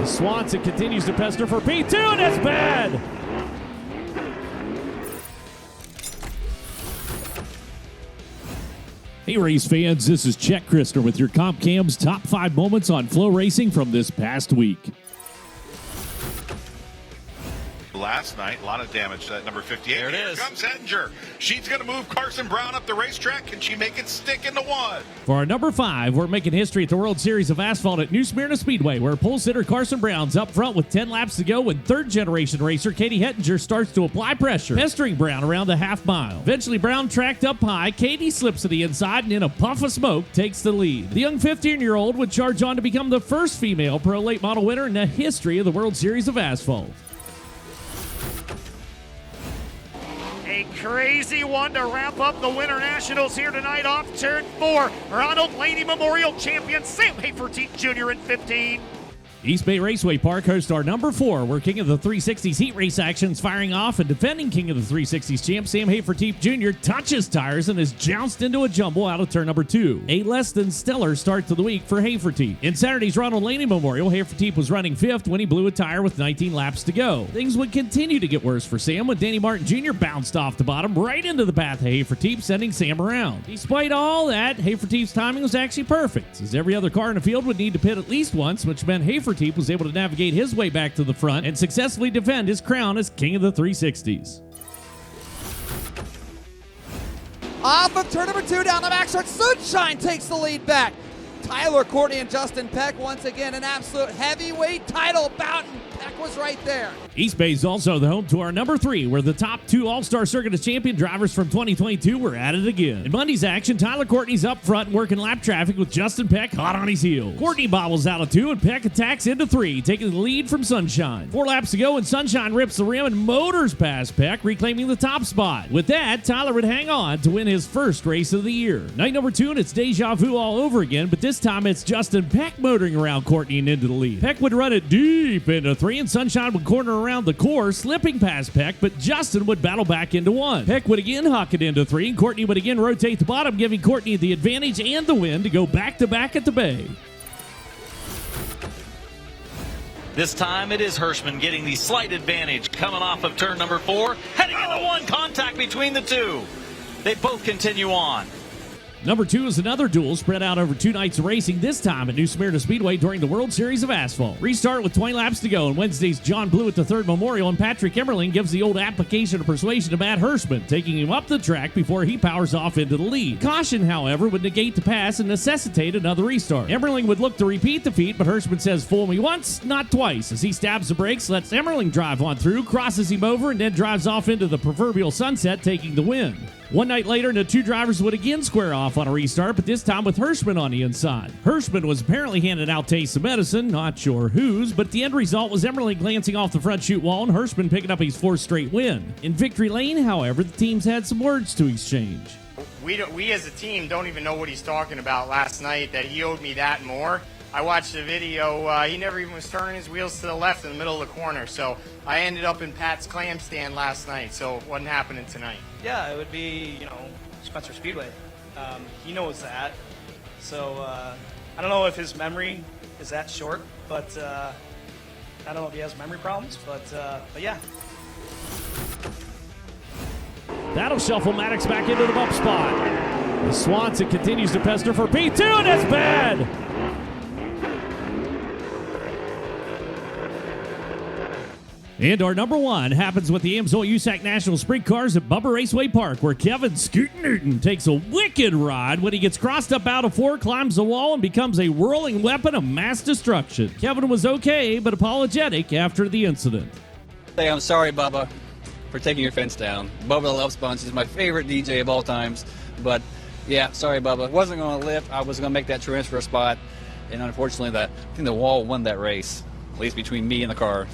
Swanson continues to pester for P2, and it's bad. Hey race fans, this is Chet Christner with your Comp Cam's top 5 moments on FloRacing from this past week. Last night, a lot of damage to that number 58. There it Here is. comes Hettinger. She's going to move Carson Brown up the racetrack. Can she make it stick into one? For our number 5, we're making history at the World Series of Asphalt at New Smyrna Speedway, where pole sitter Carson Brown's up front with 10 laps to go when third-generation racer Katie Hettinger starts to apply pressure, pestering Brown around the half-mile. Eventually, Brown tracked up high. Katie slips to the inside and in a puff of smoke takes the lead. The young 15-year-old would charge on to become the first female pro late model winner in the history of the World Series of Asphalt. A crazy one to wrap up the Winter Nationals here tonight off turn 4. Ronald Laney Memorial champion Sam Hafertepe Jr. in 15. East Bay Raceway Park hosts our number 4, where King of the 360s heat race action's firing off, and defending King of the 360s champ Sam Hafertepe Jr. touches tires and is jounced into a jumble out of turn number 2. A less than stellar start to the week for Hafertepe. In Saturday's Ronald Laney Memorial, Hafertepe was running 5th when he blew a tire with 19 laps to go. Things would continue to get worse for Sam when Danny Martin Jr. bounced off the bottom right into the path of Hafertepe, sending Sam around. Despite all that, Hafertepe's timing was actually perfect, as every other car in the field would need to pit at least once, which meant Hafertepe was able to navigate his way back to the front and successfully defend his crown as King of the 360s. Off of turn number 2 down the backstretch, Sunshine takes the lead back. Tyler Courtney and Justin Peck once again an absolute heavyweight title bout, and Peck was right there. East Bay is also the home to our number 3, where the top 2 All-Star Circuit champion drivers from 2022 were at it again. In Monday's action, Tyler Courtney's up front and working lap traffic with Justin Peck hot on his heels. Courtney bobbles out of 2 and Peck attacks into 3, taking the lead from Sunshine. 4 laps to go and Sunshine rips the rim and motors past Peck, reclaiming the top spot. With that, Tyler would hang on to win his first race of the year. Night number 2, and it's deja vu all over again, but this time it's Justin Peck motoring around Courtney and into the lead. Peck would run it deep into 3, and Sunshine would corner around the core, slipping past Peck, but Justin would battle back into 1. Peck would again huck it into 3, and Courtney would again rotate the bottom, giving Courtney the advantage and the win to go back-to-back at the Bay. This time it is Hirschman getting the slight advantage coming off of turn number 4, heading into 1, contact between the 2. They both continue on. Number 2 is another duel spread out over 2 nights of racing, this time at New Smyrna Speedway during the World Series of Asphalt. Restart with 20 laps to go, and Wednesday's John Blewett III Memorial, and Patrick Emmerling gives the old application of persuasion to Matt Hirschman, taking him up the track before he powers off into the lead. Caution, however, would negate the pass and necessitate another restart. Emmerling would look to repeat the feat, but Hirschman says, "Fool me once, not twice," as he stabs the brakes, lets Emmerling drive on through, crosses him over, and then drives off into the proverbial sunset, taking the win. One night later, the 2 drivers would again square off on a restart, but this time with Hirschman on the inside. Hirschman was apparently handing out tastes of medicine, not sure whose, but the end result was Emmerling glancing off the front chute wall and Hirschman picking up his 4th straight win. In Victory Lane, however, the teams had some words to exchange. We as a team don't even know what he's talking about last night, that he owed me that and more. I watched the video, he never even was turning his wheels to the left in the middle of the corner, so I ended up in Pat's clam stand last night, so it wasn't happening tonight. Yeah, it would be, Spencer Speedway. He knows that. So I don't know if his memory is that short, but I don't know if he has memory problems, but yeah. That'll shuffle Maddox back into the bump spot. Swanson continues to pester for P2, and it's bad. And our number 1 happens with the Amsoil-USAC National Sprint Cars at Bubba Raceway Park, where Kevin Scoot Newton takes a wicked ride when he gets crossed up out of 4, climbs the wall, and becomes a whirling weapon of mass destruction. Kevin was okay, but apologetic after the incident. Hey, I'm sorry, Bubba, for taking your fence down. Bubba the Love Sponge is my favorite DJ of all times, but yeah, sorry, Bubba. Wasn't going to lift. I was going to make that transfer spot, and unfortunately, I think the wall won that race, at least between me and the car.